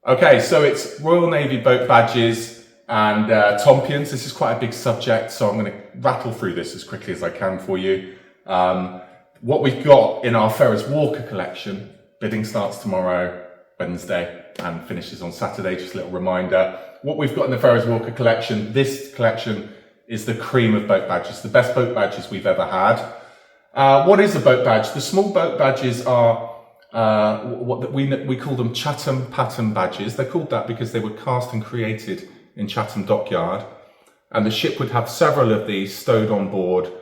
Okay, so it's Royal Navy boat badges and Tompions. This is quite a big subject, so I'm going to rattle through this as quickly as I can for you. What we've got in our Ferris Walker collection, bidding starts tomorrow, Wednesday, and finishes on Saturday, just a little reminder. What we've got in the Ferris Walker collection, this collection is the cream of boat badges, the best boat badges we've ever had. What is a boat badge? The small boat badges are what we call them Chatham pattern badges. They're called that because they were cast and created in Chatham dockyard, and the ship would have several of these stowed on board,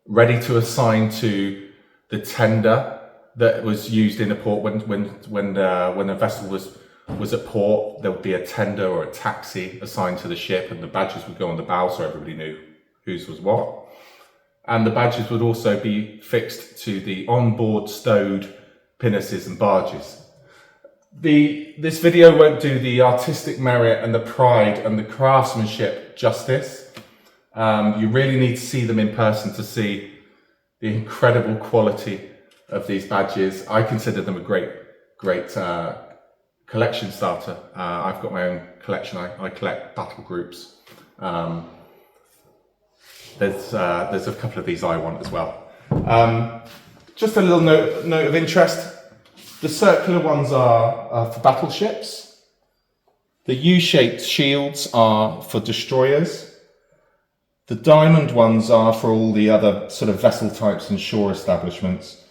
ready to assign to the tender that was used in a port. When a vessel was at port, there would be a tender or a taxi assigned to the ship, and the badges would go on the bow so everybody knew whose was what. And the badges would also be fixed to the onboard stowed pinnaces and barges. This video won't do the artistic merit and the pride and the craftsmanship justice. You really need to see them in person to see the incredible quality of these badges. I consider them a great collection starter. I've got my own collection. I collect battle groups. There's a couple of these I want as well. Just a little note of interest. The circular ones are for battleships. The U-shaped shields are for destroyers. The diamond ones are for all the other sort of vessel types and shore establishments.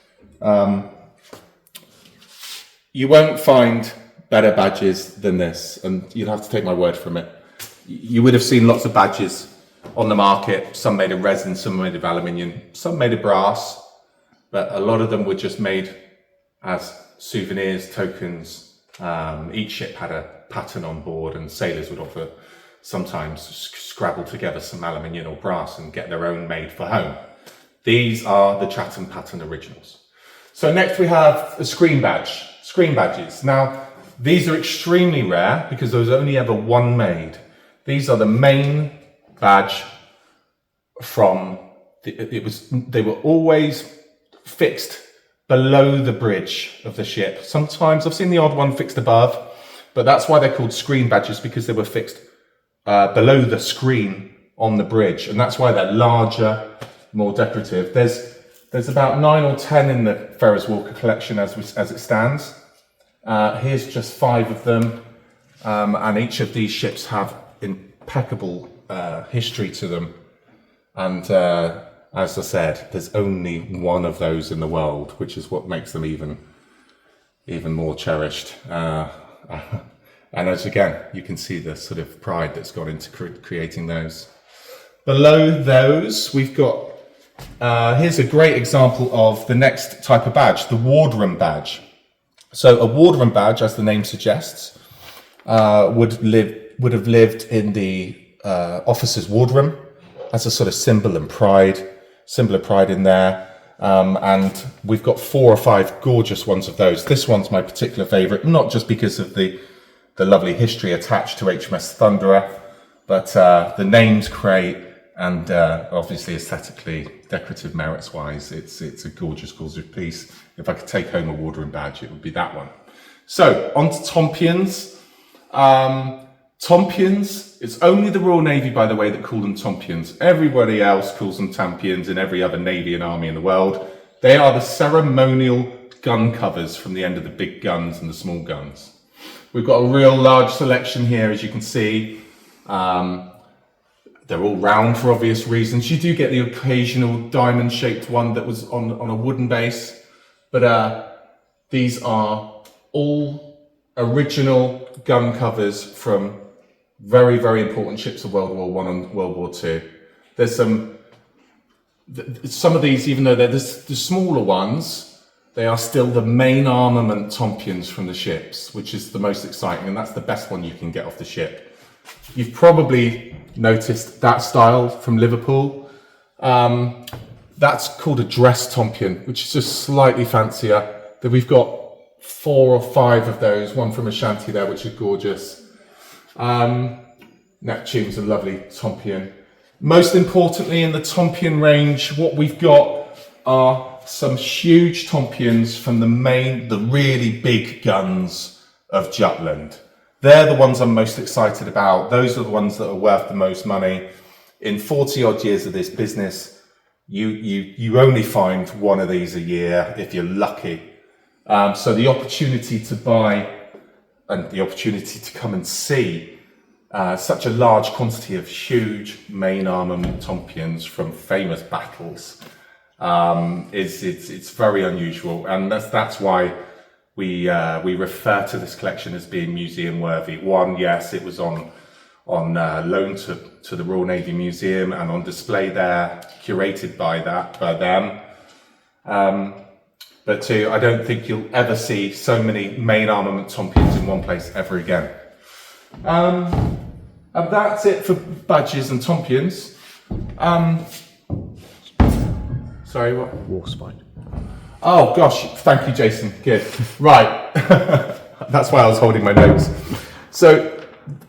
You won't find better badges than this, and you'd have to take my word from it. You would have seen lots of badges on the market, some made of resin, some made of aluminium, some made of brass, but a lot of them were just made as souvenirs, tokens. Each ship had a pattern on board, and sailors would offer sometimes scrabble together some aluminium or brass and get their own made for home. These are the Chatham pattern originals. So next we have a screen badges. Now, these are extremely rare because there was only ever one made. These are the main badge from, they were always fixed below the bridge of the ship. Sometimes I've seen the odd one fixed above, but that's why they're called screen badges, because they were fixed below the screen on the bridge, and that's why they're larger, more decorative. There's about 9 or 10 in the Ferris Walker collection as it stands. Here's just 5 of them, and each of these ships have impeccable history to them. And as I said, there's only one of those in the world, which is what makes them even more cherished. And as again, you can see the sort of pride that's gone into creating those. Below those, we've got, here's a great example of the next type of badge, the wardroom badge. So a wardroom badge, as the name suggests, would have lived in the officer's wardroom as a sort of symbol of pride in there. And we've got 4 or 5 gorgeous ones of those. This one's my particular favorite, not just because of the lovely history attached to HMS Thunderer, but the name's great, and obviously aesthetically, decorative merits wise, it's a gorgeous piece. If I could take home a wardroom badge, it would be that one. So on to Tompions. Tompions, it's only the Royal Navy, by the way, that call them Tompions. Everybody else calls them Tompions in every other navy and army in the world. They are the ceremonial gun covers from the end of the big guns and the small guns. We've got a real large selection here, as you can see. They're all round for obvious reasons. You do get the occasional diamond-shaped one that was on a wooden base, but these are all original gun covers from very, very important ships of World War I and World War II. There's some of these, even though they're the smaller ones, they are still the main armament Tompions from the ships, which is the most exciting, and that's the best one you can get off the ship. You've probably noticed that style from Liverpool. That's called a dress Tompion, which is just slightly fancier. Then we've got 4 or 5 of those, one from Ashanti there, which is gorgeous. Neptune's a lovely Tompion. Most importantly, in the Tompion range, what we've got are some huge Tompions from the really big guns of Jutland. They're the ones I'm most excited about. Those are the ones that are worth the most money. In 40 odd years of this business, you only find one of these a year if you're lucky. So the opportunity to buy and the opportunity to come and see such a large quantity of huge main armament Tompions from famous battles it's very unusual, and that's why we refer to this collection as being museum worthy. One, yes, it was on loan to the Royal Navy Museum and on display there, curated by them. But two, I don't think you'll ever see so many main armament Tompions in one place ever again. And that's it for badges and Tompions. Sorry, what? War spike. Oh gosh, thank you, Jason. Good. Right. That's why I was holding my notes. So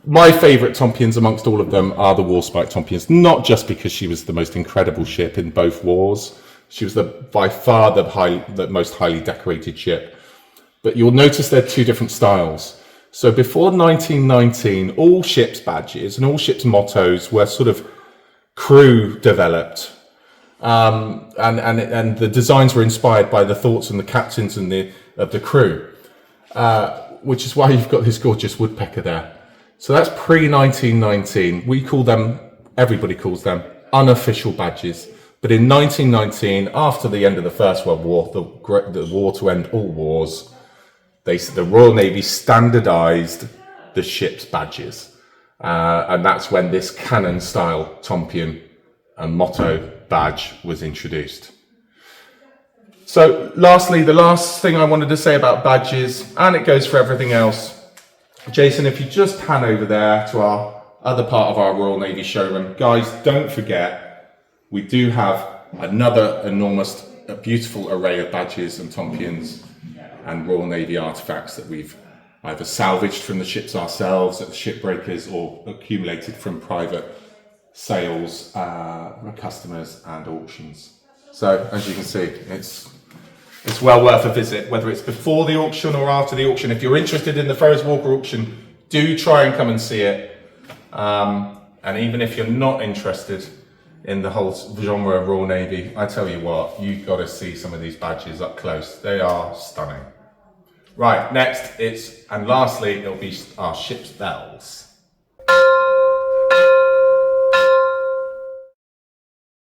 my favourite Tompions amongst all of them are the Warspite Tompions, not just because she was the most incredible ship in both wars. She was by far the most highly decorated ship. But you'll notice they're two different styles. So before 1919, all ships' badges and all ships' mottos were sort of crew developed. And the designs were inspired by the thoughts and the captains and of the crew, which is why you've got this gorgeous woodpecker there. So that's pre-1919. Everybody calls them unofficial badges. But in 1919, after the end of the First World War, the war to end all wars, the Royal Navy standardised the ship's badges. And that's when this cannon-style Tompion and motto badge was introduced. So lastly, the last thing I wanted to say about badges, and it goes for everything else. Jason, if you just pan over there to our other part of our Royal Navy showroom. Guys, don't forget, we do have another enormous, beautiful array of badges and Tompions and Royal Navy artifacts that we've either salvaged from the ships ourselves at the shipbreakers or accumulated from private sales, customers and auctions. So as you can see, it's well worth a visit, whether it's before the auction or after the auction. If you're interested in the Ferris Walker auction, do try and come and see it. And even if you're not interested in the whole genre of Royal Navy, I tell you what, you've got to see some of these badges up close. They are stunning. Right, next and lastly, it'll be our ship's bells.